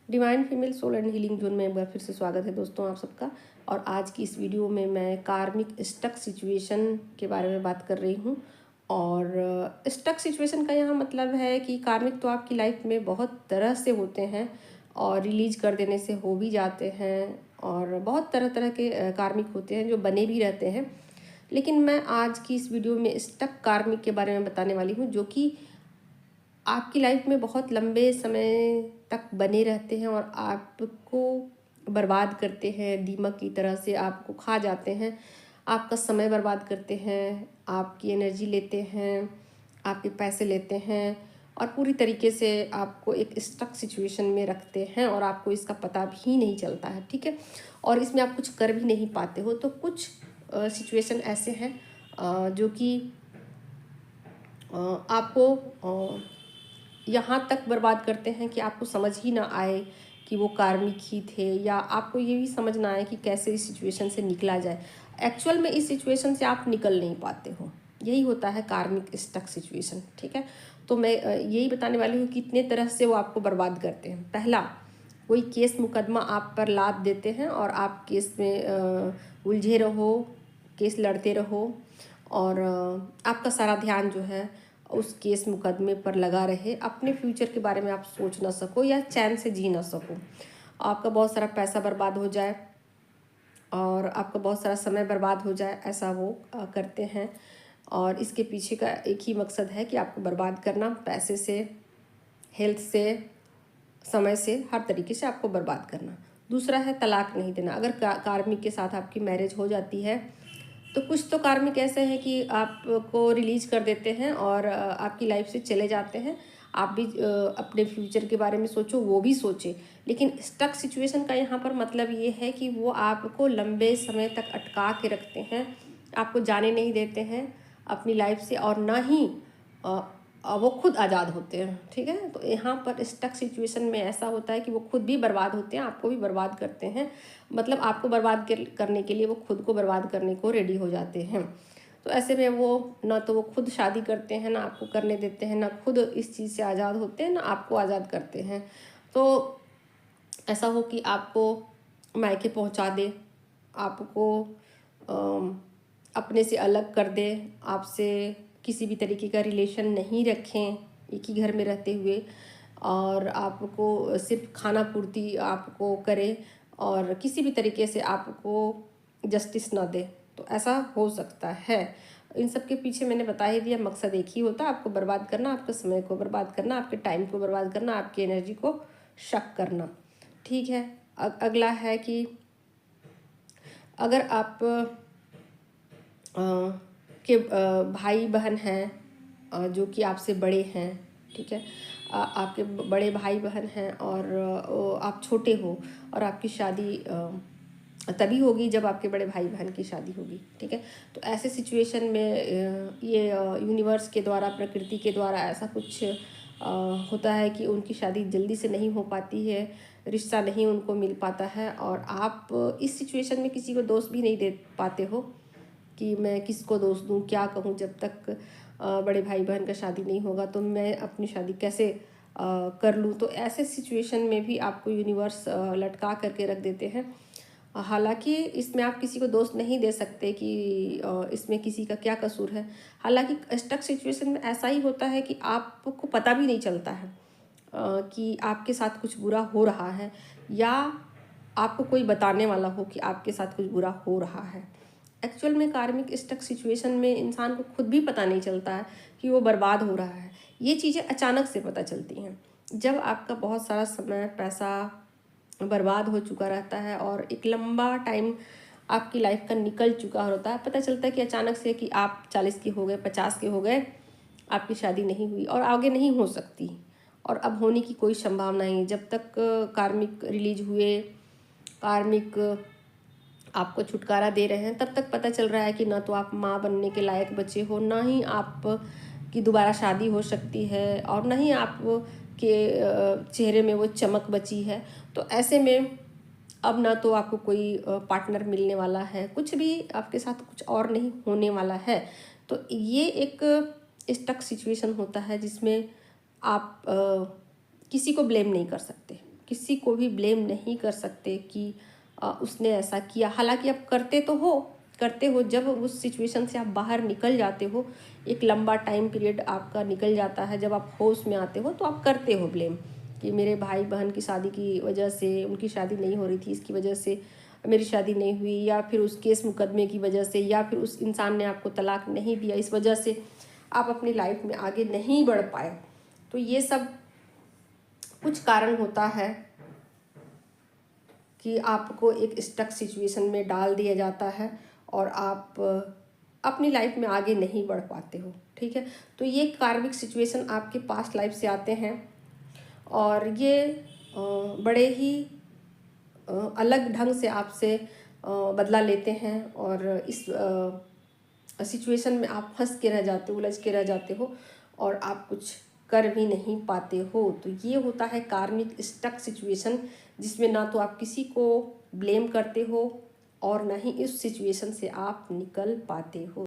Divine female soul and healing zone में एक बार फिर से स्वागत है दोस्तों आप सबका। और आज की इस वीडियो में मैं कार्मिक स्टक सिचुएशन के बारे में बात कर रही हूँ। और स्टक सिचुएशन का यहाँ मतलब है कि कार्मिक तो आपकी लाइफ में बहुत तरह से होते हैं और रिलीज कर देने से हो भी जाते हैं, और बहुत तरह तरह के कार्मिक होते हैं जो बने भी रहते हैं। लेकिन मैं आज की इस वीडियो में स्टक कार्मिक के बारे में बताने वाली हूँ, जो कि आपकी लाइफ में बहुत लंबे समय तक बने रहते हैं और आपको बर्बाद करते हैं, दीमक की तरह से आपको खा जाते हैं, आपका समय बर्बाद करते हैं, आपकी एनर्जी लेते हैं, आपके पैसे लेते हैं और पूरी तरीके से आपको एक स्टक सिचुएशन में रखते हैं और आपको इसका पता भी नहीं चलता है, ठीक है। और इसमें आप कुछ कर भी नहीं पाते हो। तो कुछ सिचुएशन ऐसे हैं जो कि आपको यहाँ तक बर्बाद करते हैं कि आपको समझ ही ना आए कि वो कार्मिक ही थे, या आपको ये भी समझ ना आए कि कैसे इस सिचुएशन से निकला जाए। एक्चुअल में इस सिचुएशन से आप निकल नहीं पाते हो। यही होता है कार्मिक स्टक सिचुएशन, ठीक है। तो मैं यही बताने वाली हूँ कि कितने तरह से वो आपको बर्बाद करते हैं। पहला, कोई केस मुकदमा आप पर लाद देते हैं और आप केस में उलझे रहो, केस लड़ते रहो, और आपका सारा ध्यान जो है उस केस मुकदमे पर लगा रहे। अपने फ्यूचर के बारे में आप सोच ना सको या चैन से जी ना सको। आपका बहुत सारा पैसा बर्बाद हो जाए और आपका बहुत सारा समय बर्बाद हो जाए, ऐसा वो करते हैं। और इसके पीछे का एक ही मकसद है कि आपको बर्बाद करना, पैसे से, हेल्थ से, समय से, हर तरीके से आपको बर्बाद करना। दूसरा है तलाक नहीं देना। अगर कार्मिक के साथ आपकी मैरिज हो जाती है तो कुछ तो कार्मिक ऐसे हैं कि आपको रिलीज कर देते हैं और आपकी लाइफ से चले जाते हैं। आप भी अपने फ्यूचर के बारे में सोचो, वो भी सोचे। लेकिन स्टक सिचुएशन का यहाँ पर मतलब ये है कि वो आपको लंबे समय तक अटका के रखते हैं, आपको जाने नहीं देते हैं अपनी लाइफ से, और ना ही वो खुद आज़ाद होते हैं, ठीक है। तो यहाँ पर स्टक सिचुएशन में ऐसा होता है कि वो खुद भी बर्बाद होते हैं, आपको भी बर्बाद करते हैं। मतलब आपको बर्बाद करने के लिए वो खुद को बर्बाद करने को रेडी हो जाते हैं। तो ऐसे में वो ना तो वो खुद शादी करते हैं, ना आपको करने देते हैं, ना खुद इस चीज़ से आज़ाद होते हैं, ना आपको आज़ाद करते हैं। तो ऐसा हो कि आपको मायके पहुंचा दे, आपको अपने से अलग कर दे, आपसे किसी भी तरीके का रिलेशन नहीं रखें एक ही घर में रहते हुए, और आपको सिर्फ खाना पूर्ति आपको करे और किसी भी तरीके से आपको जस्टिस ना दे। तो ऐसा हो सकता है। इन सब के पीछे मैंने बता ही दिया, मकसद एक ही होता है, आपको बर्बाद करना, आपके समय को बर्बाद करना, आपके टाइम को बर्बाद करना, आपकी एनर्जी को शक करना, ठीक है। अगला है कि अगर आप के भाई बहन हैं जो कि आपसे बड़े हैं, ठीक है। आपके बड़े भाई बहन हैं और आप छोटे हो, और आपकी शादी तभी होगी जब आपके बड़े भाई बहन की शादी होगी, ठीक है। तो ऐसे सिचुएशन में ये यूनिवर्स के द्वारा, प्रकृति के द्वारा ऐसा कुछ होता है कि उनकी शादी जल्दी से नहीं हो पाती है, रिश्ता नहीं उनको मिल पाता है, और आप इस सिचुएशन में किसी को दोष भी नहीं दे पाते हो कि मैं किसको दोष दूँ, क्या कहूँ। जब तक बड़े भाई बहन का शादी नहीं होगा तो मैं अपनी शादी कैसे कर लूँ। तो ऐसे सिचुएशन में भी आपको यूनिवर्स लटका करके रख देते हैं। हालांकि इसमें आप किसी को दोष नहीं दे सकते कि इसमें किसी का क्या कसूर है। हालांकि स्टक सिचुएशन में ऐसा ही होता है कि आपको पता भी नहीं चलता है कि आपके साथ कुछ बुरा हो रहा है, या आपको कोई बताने वाला हो कि आपके साथ कुछ बुरा हो रहा है। एक्चुअल में कार्मिक स्टक सिचुएशन में इंसान को खुद भी पता नहीं चलता है कि वो बर्बाद हो रहा है। ये चीज़ें अचानक से पता चलती हैं जब आपका बहुत सारा समय, पैसा बर्बाद हो चुका रहता है और एक लंबा टाइम आपकी लाइफ का निकल चुका होता है। पता चलता है कि अचानक से कि आप 40 के हो गए, 50 के हो गए, आपकी शादी नहीं हुई और आगे नहीं हो सकती, और अब होने की कोई संभावना नहीं। जब तक कार्मिक रिलीज हुए, कार्मिक आपको छुटकारा दे रहे हैं, तब तक पता चल रहा है कि ना तो आप माँ बनने के लायक बचे हो, ना ही आप की दोबारा शादी हो सकती है, और ना ही आप के चेहरे में वो चमक बची है। तो ऐसे में अब ना तो आपको कोई पार्टनर मिलने वाला है, कुछ भी आपके साथ कुछ और नहीं होने वाला है। तो ये एक स्टक सिचुएशन होता है जिसमें आप किसी को ब्लेम नहीं कर सकते, किसी को भी ब्लेम नहीं कर सकते कि उसने ऐसा किया। हालांकि आप करते हो जब उस सिचुएशन से आप बाहर निकल जाते हो, एक लंबा टाइम पीरियड आपका निकल जाता है, जब आप होश में आते हो तो आप करते हो ब्लेम कि मेरे भाई बहन की शादी की वजह से, उनकी शादी नहीं हो रही थी इसकी वजह से मेरी शादी नहीं हुई, या फिर उस केस मुकदमे की वजह से, या फिर उस इंसान ने आपको तलाक नहीं दिया, इस वजह से आप अपनी लाइफ में आगे नहीं बढ़ पाए। तो ये सब कुछ कारण होता है कि आपको एक स्टक सिचुएशन में डाल दिया जाता है और आप अपनी लाइफ में आगे नहीं बढ़ पाते हो। ठीक है, तो ये कार्मिक सिचुएशन आपके पास्ट लाइफ से आते हैं और ये बड़े ही अलग ढंग से आपसे बदला लेते हैं और इस सिचुएशन में आप फंस के रह जाते हो, उलझ के रह जाते हो और आप कुछ कर भी नहीं पाते हो। तो ये होता है कार्मिक स्टक सिचुएशन, जिसमें ना तो आप किसी को ब्लेम करते हो और ना ही इस सिचुएशन से आप निकल पाते हो।